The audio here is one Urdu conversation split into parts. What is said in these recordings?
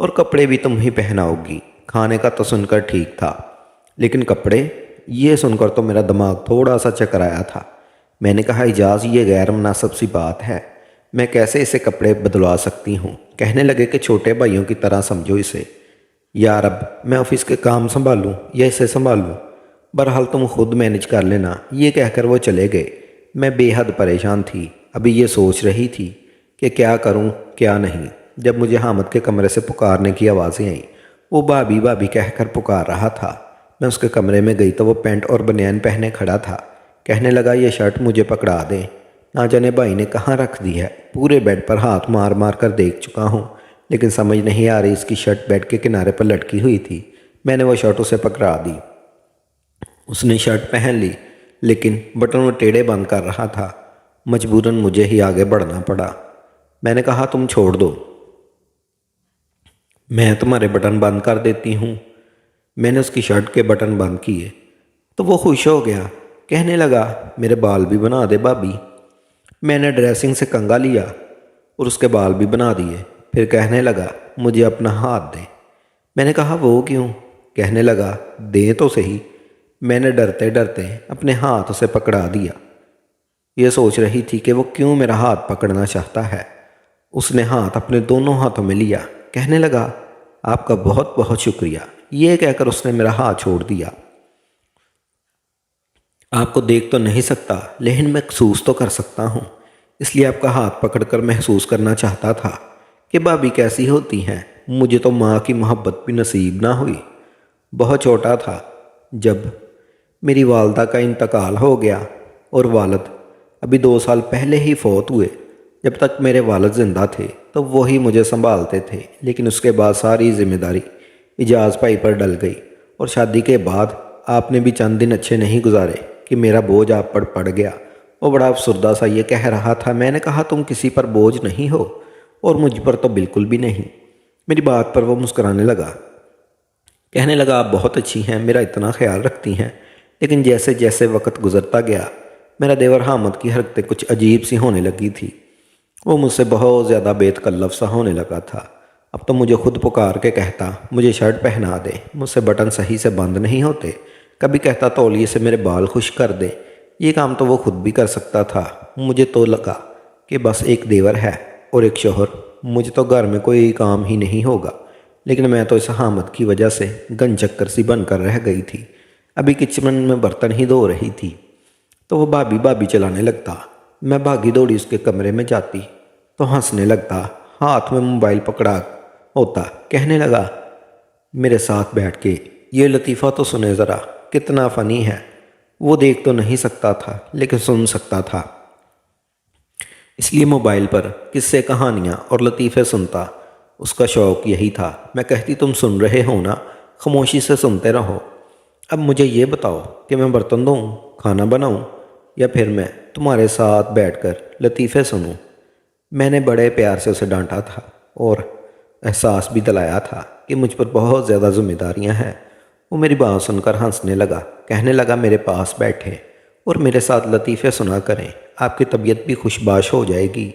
اور کپڑے بھی تم ہی پہناؤ گی۔ کھانے کا تو سن کر ٹھیک تھا، لیکن کپڑے، یہ سن کر تو میرا دماغ تھوڑا سا چکرایا تھا۔ میں نے کہا اجاز یہ غیر مناسب سی بات ہے، میں کیسے اسے کپڑے بدلوا سکتی ہوں؟ کہنے لگے کہ چھوٹے بھائیوں کی طرح سمجھو اسے۔ یا رب، میں آفس کے کام سنبھالوں یا اسے سنبھالوں؟ بہرحال تم خود مینج کر لینا، یہ کہہ کر وہ چلے گئے۔ میں بے حد پریشان تھی، ابھی یہ سوچ رہی تھی کہ کیا کروں کیا نہیں، جب مجھے حامد کے کمرے سے پکارنے کی آوازیں آئیں۔ وہ بھابھی بھابھی کہہ کر پکار رہا تھا۔ میں اس کے کمرے میں گئی تو وہ پینٹ اور بنیان پہنے کھڑا تھا۔ کہنے لگا یہ شرٹ مجھے پکڑا دیں، نہ جانے بھائی نے کہاں رکھ دی ہے۔ پورے بیڈ پر ہاتھ مار مار کر دیکھ چکا ہوں، لیکن سمجھ نہیں آ رہی۔ اس کی شرٹ بیڈ کے کنارے پر لٹکی ہوئی تھی۔ میں نے وہ شرٹ اسے پکڑا دی۔ اس نے شرٹ پہن لی، لیکن بٹن وہ ٹیڑھے بند کر رہا تھا۔ مجبوراً مجھے ہی آگے بڑھنا پڑا۔ میں نے کہا تم چھوڑ دو، میں تمہارے بٹن بند کر دیتی ہوں۔ میں نے اس کی شرٹ کے بٹن بند کیے تو وہ خوش ہو گیا، کہنے لگا میرے بال بھی بنا دے بھابھی۔ میں نے ڈریسنگ سے کنگا لیا اور اس کے بال بھی بنا دیے۔ پھر کہنے لگا مجھے اپنا ہاتھ دے۔ میں نے کہا وہ کیوں؟ کہنے لگا دے تو صحیح۔ میں نے ڈرتے ڈرتے اپنے ہاتھ اسے پکڑا دیا۔ یہ سوچ رہی تھی کہ وہ کیوں میرا ہاتھ پکڑنا چاہتا ہے۔ اس نے ہاتھ اپنے دونوں ہاتھوں میں لیا، کہنے لگا آپ کا بہت بہت شکریہ۔ یہ کہہ کر اس نے میرا ہاتھ چھوڑ دیا۔ آپ کو دیکھ تو نہیں سکتا، لیکن محسوس تو کر سکتا ہوں، اس لیے آپ کا ہاتھ پکڑ کر محسوس کرنا چاہتا تھا کہ بھابھی کیسی ہوتی ہیں۔ مجھے تو ماں کی محبت بھی نصیب نہ ہوئی۔ بہت چھوٹا تھا جب میری والدہ کا انتقال ہو گیا، اور والد ابھی 2 سال پہلے ہی فوت ہوئے۔ جب تک میرے والد زندہ تھے تو وہی مجھے سنبھالتے تھے، لیکن اس کے بعد ساری ذمہ داری اجاز بھائی پر ڈل گئی، اور شادی کے بعد آپ نے بھی چند دن اچھے نہیں گزارے کہ میرا بوجھ آپ پر پڑ گیا۔ وہ بڑا افسردہ سا یہ کہہ رہا تھا۔ میں نے کہا تم کسی پر بوجھ نہیں ہو، اور مجھ پر تو بالکل بھی نہیں۔ میری بات پر وہ مسکرانے لگا، کہنے لگا آپ بہت اچھی ہیں، میرا اتنا خیال رکھتی ہیں۔ لیکن جیسے جیسے وقت گزرتا گیا، میرا دیور حامد کی حرکتیں کچھ عجیب سی ہونے لگی تھی۔ وہ مجھ سے بہت زیادہ بے تکلف سا ہونے لگا تھا۔ اب تو مجھے خود پکار کے کہتا مجھے شرٹ پہنا دے، مجھ سے بٹن صحیح سے بند نہیں ہوتے۔ کبھی کہتا تولیے سے میرے بال خشک کر دے۔ یہ کام تو وہ خود بھی کر سکتا تھا۔ مجھے تو لگا کہ بس ایک دیور ہے اور ایک شوہر، مجھے تو گھر میں کوئی کام ہی نہیں ہوگا۔ لیکن میں تو اس حامد کی وجہ سے گن چکر سی بن کر رہ گئی تھی۔ ابھی کچن میں برتن ہی دھو رہی تھی تو وہ بھابھی بھابھی چلانے لگتا۔ میں بھاگی دوڑی اس کے کمرے میں جاتی تو ہنسنے لگتا، ہاتھ میں موبائل پکڑا ہوتا۔ کہنے لگا میرے ساتھ بیٹھ کے یہ لطیفہ تو سنے ذرا، کتنا فنی ہے۔ وہ دیکھ تو نہیں سکتا تھا، لیکن سن سکتا تھا، اس لیے موبائل پر قصے کہانیاں اور لطیفے سنتا۔ اس کا شوق یہی تھا۔ میں کہتی تم سن رہے ہو نا، خاموشی سے سنتے رہو۔ اب مجھے یہ بتاؤ کہ میں برتن دھوؤں، کھانا بناؤں، یا پھر میں تمہارے ساتھ بیٹھ کر لطیفے سنوں؟ میں نے بڑے پیار سے اسے ڈانٹا تھا اور احساس بھی دلایا تھا کہ مجھ پر بہت زیادہ ذمہ داریاں ہیں۔ وہ میری بات سن کر ہنسنے لگا، کہنے لگا میرے پاس بیٹھے اور میرے ساتھ لطیفے سنا کریں، آپ کی طبیعت بھی خوش باش ہو جائے گی۔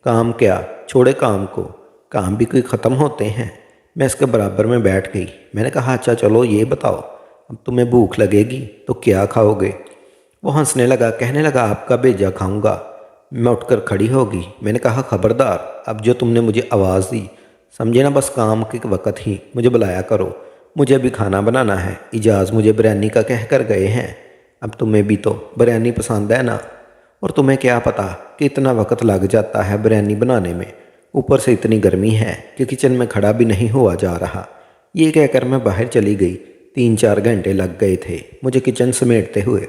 کام کیا، چھوڑے کام کو، کام بھی کوئی ختم ہوتے ہیں۔ میں اس کے برابر میں بیٹھ گئی۔ میں نے کہا اچھا چلو یہ بتاؤ، اب تمہیں بھوک لگے گی تو کیا کھاؤ گے؟ وہ ہنسنے لگا، کہنے لگا آپ کا بھیجا کھاؤں گا۔ میں اٹھ کر کھڑی ہوگی۔ میں نے کہا خبردار، اب جو تم نے مجھے آواز دی، سمجھے نا، بس کام کے وقت ہی مجھے بلایا کرو، مجھے بھی کھانا بنانا ہے۔ اجاز مجھے بریانی کا کہہ کر گئے ہیں، اب تمہیں بھی تو بریانی پسند ہے نا، اور تمہیں کیا پتہ کہ اتنا وقت لگ جاتا ہے بریانی بنانے میں، اوپر سے اتنی گرمی ہے کہ کچن میں کھڑا بھی نہیں ہوا جا رہا۔ یہ کہہ کر میں باہر چلی گئی۔ 3-4 گھنٹے لگ گئے تھے مجھے کچن سمیٹتے ہوئے۔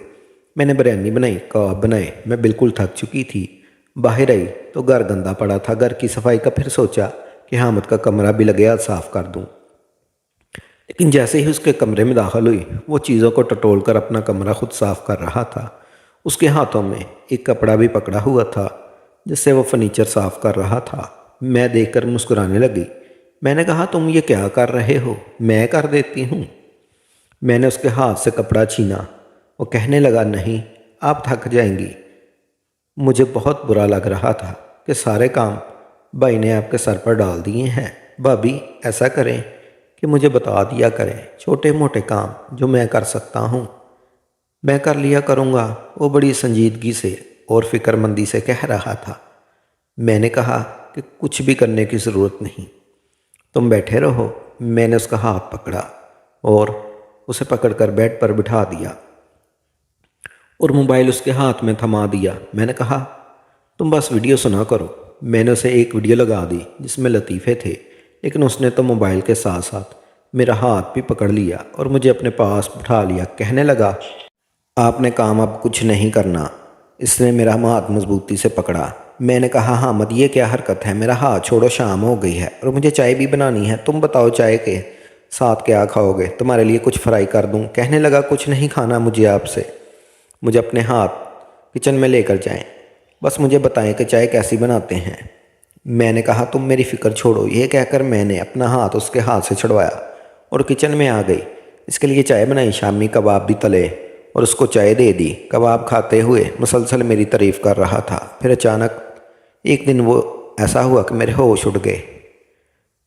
میں نے بریانی بنائی، کباب بنائے، میں بالکل تھک چکی تھی۔ باہر آئی تو گھر گندا پڑا تھا۔ گھر کی صفائی کا پھر سوچا کہ حامد کا کمرہ بھی لگے ہاتھ صاف کر دوں، لیکن جیسے ہی اس کے کمرے میں داخل ہوئی، وہ چیزوں کو ٹٹول کر اپنا کمرہ خود صاف کر رہا تھا۔ اس کے ہاتھوں میں ایک کپڑا بھی پکڑا ہوا تھا جس سے وہ فرنیچر صاف کر رہا تھا۔ میں دیکھ کر مسکرانے لگی۔ میں نے کہا تم یہ کیا کر رہے ہو؟ میں کر دیتی ہوں۔ میں نے اس کے ہاتھ سے کپڑا چھینا۔ وہ کہنے لگا نہیں، آپ تھک جائیں گی۔ مجھے بہت برا لگ رہا تھا کہ سارے کام بھائی نے آپ کے سر پر ڈال دیے ہیں۔ بھابھی ایسا کریں کہ مجھے بتا دیا کریں چھوٹے موٹے کام جو میں کر سکتا ہوں، میں کر لیا کروں گا، وہ بڑی سنجیدگی سے اور فکر مندی سے کہہ رہا تھا۔ میں نے کہا کہ کچھ بھی کرنے کی ضرورت نہیں، تم بیٹھے رہو۔ میں نے اس کا ہاتھ پکڑا اور اسے پکڑ کر بیڈ پر بٹھا دیا اور موبائل اس کے ہاتھ میں تھما دیا۔ میں نے کہا تم بس ویڈیو سنا کرو۔ میں نے اسے ایک ویڈیو لگا دی جس میں لطیفے تھے، لیکن اس نے تو موبائل کے ساتھ ساتھ میرا ہاتھ بھی پکڑ لیا اور مجھے اپنے پاس بٹھا لیا۔ کہنے لگا آپ نے کام اب کچھ نہیں کرنا۔ اس نے میرا ہاتھ مضبوطی سے پکڑا۔ میں نے کہا حامد یہ کیا حرکت ہے، میرا ہاتھ چھوڑو، شام ہو گئی ہے اور مجھے چائے بھی بنانی ہے، تم بتاؤ چائے کے ساتھ کیا کھاؤ گے، تمہارے لیے کچھ فرائی کر دوں۔ کہنے لگا کچھ نہیں کھانا مجھے آپ سے، مجھے اپنے ہاتھ کچن میں لے کر جائیں، بس مجھے بتائیں کہ چائے کیسی بناتے ہیں۔ میں نے کہا تم میری فکر چھوڑو۔ یہ کہہ کر میں نے اپنا ہاتھ اس کے ہاتھ سے چھڑوایا اور کچن میں آ گئی۔ اس کے لیے چائے بنائی، شامی کباب بھی تلے اور اس کو چائے دے دی۔ کباب کھاتے ہوئے مسلسل میری تعریف کر رہا تھا۔ پھر اچانک ایک دن وہ ایسا ہوا کہ میرے ہوش اڑ گئے۔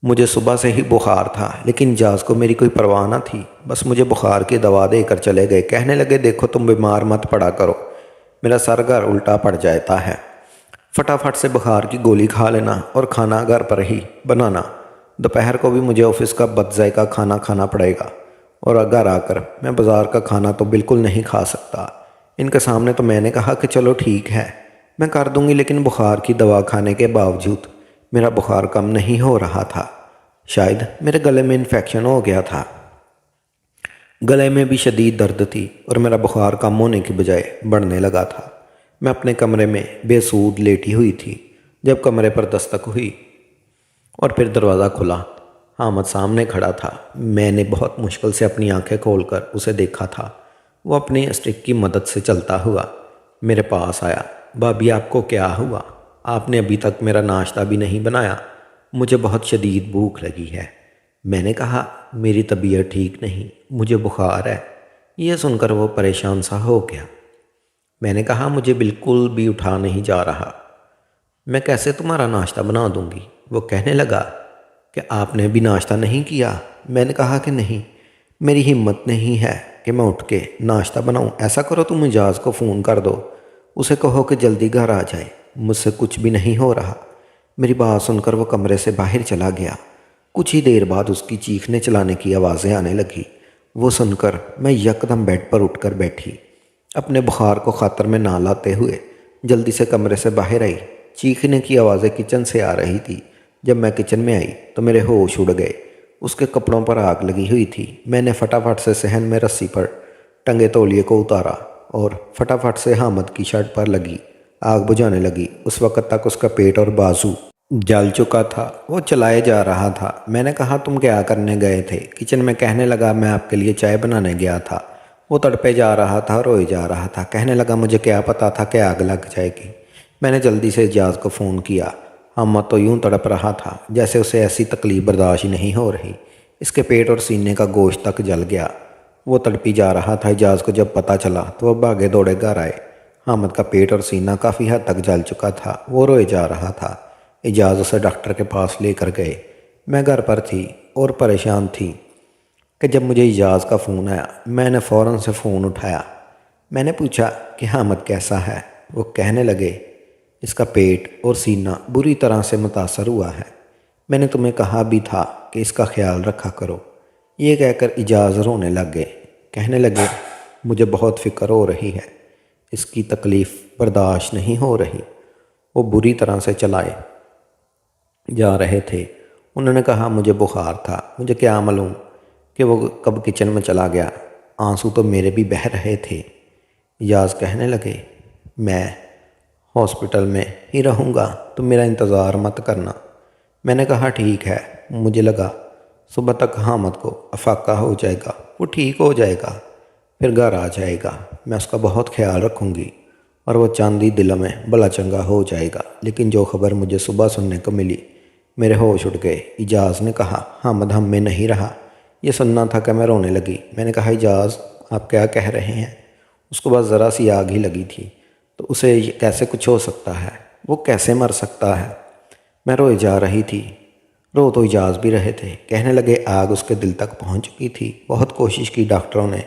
مجھے صبح سے ہی بخار تھا، لیکن اجاز کو میری کوئی پرواہ نہ تھی، بس مجھے بخار کی دوا دے کر چلے گئے۔ کہنے لگے دیکھو تم بیمار مت پڑا کرو، میرا سر گھر الٹا پڑ جاتا ہے، فٹافٹ سے بخار کی گولی کھا لینا اور کھانا گھر پر ہی بنانا۔ دوپہر کو بھی مجھے آفس کا بد ذائقہ کھانا کھانا پڑے گا اور گھر آ کر میں بازار کا کھانا تو بالکل نہیں کھا سکتا۔ ان کے سامنے تو میں نے کہا کہ چلو ٹھیک ہے میں کر دوں گی، لیکن بخار کی دوا کھانے کے باوجود میرا بخار کم نہیں ہو رہا تھا۔ شاید میرے گلے میں انفیکشن ہو گیا تھا، گلے میں بھی شدید درد تھی اور میرا بخار کم ہونے کی بجائے بڑھنے لگا تھا۔ میں اپنے کمرے میں بے سود لیٹی ہوئی تھی جب کمرے پر دستک ہوئی اور پھر دروازہ کھلا۔ حامد سامنے کھڑا تھا۔ میں نے بہت مشکل سے اپنی آنکھیں کھول کر اسے دیکھا تھا۔ وہ اپنی اسٹک کی مدد سے چلتا ہوا میرے پاس آیا۔ بھابھی آپ کو کیا ہوا؟ آپ نے ابھی تک میرا ناشتہ بھی نہیں بنایا، مجھے بہت شدید بھوک لگی ہے۔ میں نے کہا میری طبیعت ٹھیک نہیں، مجھے بخار ہے۔ یہ سن کر وہ پریشان سا ہو گیا۔ میں نے کہا مجھے بالکل بھی اٹھا نہیں جا رہا، میں کیسے تمہارا ناشتہ بنا دوں گی؟ وہ کہنے لگا کہ آپ نے بھی ناشتہ نہیں کیا؟ میں نے کہا کہ نہیں، میری ہمت نہیں ہے کہ میں اٹھ کے ناشتہ بناؤں۔ ایسا کرو تم اجاز کو فون کر دو، اسے کہو کہ جلدی گھر آ جائے، مجھ سے کچھ بھی نہیں ہو رہا۔ میری بات سن کر وہ کمرے سے باہر چلا گیا۔ کچھ ہی دیر بعد اس کی چیخنے چلانے کی آوازیں آنے لگی۔ وہ سن کر میں یکدم بیڈ پر اٹھ کر بیٹھی، اپنے بخار کو خاطر میں نہ لاتے ہوئے جلدی سے کمرے سے باہر آئی۔ چیخنے کی آوازیں کچن سے آ رہی تھی۔ جب میں کچن میں آئی تو میرے ہوش اڑ گئے۔ اس کے کپڑوں پر آگ لگی ہوئی تھی۔ میں نے فٹافٹ سے صحن میں رسی پر ٹنگے تولیے کو اتارا اور فٹافٹ سے حامد کی شرٹ پر لگی آگ بجھانے لگی۔ اس وقت تک اس کا پیٹ اور بازو جل چکا تھا، وہ چلائے جا رہا تھا۔ میں نے کہا تم کیا کرنے گئے تھے کچن میں؟ کہنے لگا میں آپ کے لیے چائے بنانے گیا تھا۔ وہ تڑپے جا رہا تھا، روئے جا رہا تھا۔ کہنے لگا مجھے کیا پتا تھا کہ آگ لگ جائے گی۔ میں نے جلدی سے اجاز کو فون کیا۔ حامد تو یوں تڑپ رہا تھا جیسے اسے ایسی تکلیف برداشت نہیں ہو رہی، اس کے پیٹ اور سینے کا گوشت تک جل گیا۔ وہ تڑپی جا رہا تھا۔ اجاز کو جب پتہ چلا تو وہ بھاگے دوڑے گھر آئے۔ حامد کا پیٹ اور سینہ کافی حد تک جل چکا تھا، وہ روئے جا رہا تھا۔ اجاز اسے ڈاکٹر کے پاس لے کر گئے۔ میں گھر پر تھی اور پریشان تھی کہ جب مجھے اجاز کا فون آیا میں نے فوراً سے فون اٹھایا۔ میں نے پوچھا کہ حامد کیسا ہے؟ وہ کہنے لگے اس کا پیٹ اور سینہ بری طرح سے متاثر ہوا ہے، میں نے تمہیں کہا بھی تھا کہ اس کا خیال رکھا کرو۔ یہ کہہ کر اجاز رونے لگ گئے۔ کہنے لگے مجھے بہت فکر ہو رہی ہے، اس کی تکلیف برداشت نہیں ہو رہی۔ وہ بری طرح سے چلائے جا رہے تھے۔ انہوں نے کہا مجھے بخار تھا، مجھے کیا معلوم کہ وہ کب کچن میں چلا گیا۔ آنسو تو میرے بھی بہہ رہے تھے۔ اجاز کہنے لگے میں ہاسپٹل میں ہی رہوں گا، تم میرا انتظار مت کرنا۔ میں نے کہا ٹھیک ہے۔ مجھے لگا صبح تک حامد کو افاقہ ہو جائے گا، وہ ٹھیک ہو جائے گا، پھر گھر آ جائے گا، میں اس کا بہت خیال رکھوں گی اور وہ چاندی دل میں بلا چنگا ہو جائے گا۔ لیکن جو خبر مجھے صبح سننے کو ملی میرے ہوش اڑ گئے۔ اجاز نے کہا حامد ہم میں نہیں رہا۔ یہ سننا تھا کہ میں رونے لگی۔ میں نے کہا اجاز آپ کیا کہہ رہے ہیں؟ اس کو بس ذرا سی آگ ہی لگی تھی تو اسے کیسے کچھ ہو سکتا ہے، وہ کیسے مر سکتا ہے؟ میں روئے جا رہی تھی رو تو اجاز بھی رہے تھے۔ کہنے لگے آگ اس کے دل تک پہنچ چکی تھی۔ بہت کوشش کی ڈاکٹروں نے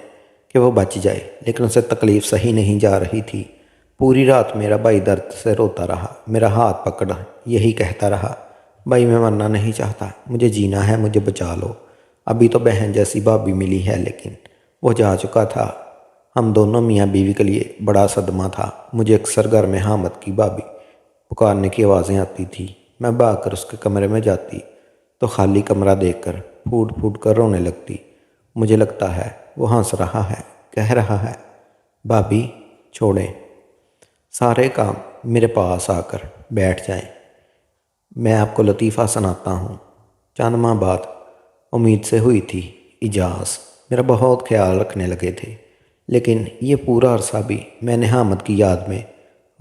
کہ وہ بچ جائے، لیکن اسے تکلیف سہی نہیں جا رہی تھی۔ پوری رات میرا بھائی درد سے روتا رہا، میرا ہاتھ پکڑ یہی کہتا رہا، بھائی میں مرنا نہیں چاہتا، مجھے جینا ہے، مجھے بچا لو۔ ابھی تو بہن جیسی بھابھی ملی ہے، لیکن وہ جا چکا تھا۔ ہم دونوں میاں بیوی کے لیے بڑا صدمہ تھا۔ مجھے اکثر گھر میں حامد کی بھابھی پکارنے کی آوازیں آتی تھی۔ میں بھاگ کر اس کے کمرے میں جاتی تو خالی کمرہ دیکھ کر پھوٹ پھوٹ کر رونے لگتی۔ مجھے لگتا ہے وہ ہنس رہا ہے، کہہ رہا ہے، بھابھی چھوڑیں، سارے کام میرے پاس آ کر بیٹھ جائیں، میں آپ کو لطیفہ سناتا ہوں۔ چند ماہ بعد امید سے ہوئی تھی اجاز، میرا بہت خیال رکھنے لگے تھے، لیکن یہ پورا عرصہ بھی میں نے حامد کی یاد میں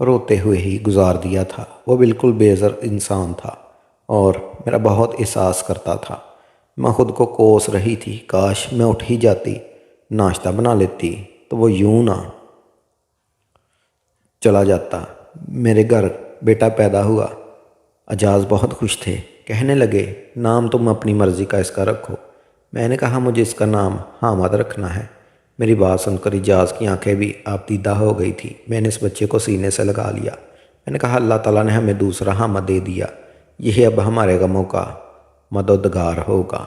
روتے ہوئے ہی گزار دیا تھا۔ وہ بالکل بے زر انسان تھا اور میرا بہت احساس کرتا تھا۔ میں خود کو کوس رہی تھی، کاش میں اٹھ ہی جاتی، ناشتہ بنا لیتی تو وہ یوں نہ چلا جاتا۔ میرے گھر بیٹا پیدا ہوا۔ اجاز بہت خوش تھے، کہنے لگے نام تم اپنی مرضی کا اس کا رکھو۔ میں نے کہا مجھے اس کا نام حامد رکھنا ہے۔ میری بات سن کر اجاز کی آنکھیں بھی آبدیدہ ہو گئی تھی۔ میں نے اس بچے کو سینے سے لگا لیا۔ میں نے کہا اللہ تعالیٰ نے ہمیں دوسرا حامد دے دیا، یہی اب ہمارے غموں کا مددگار ہوگا۔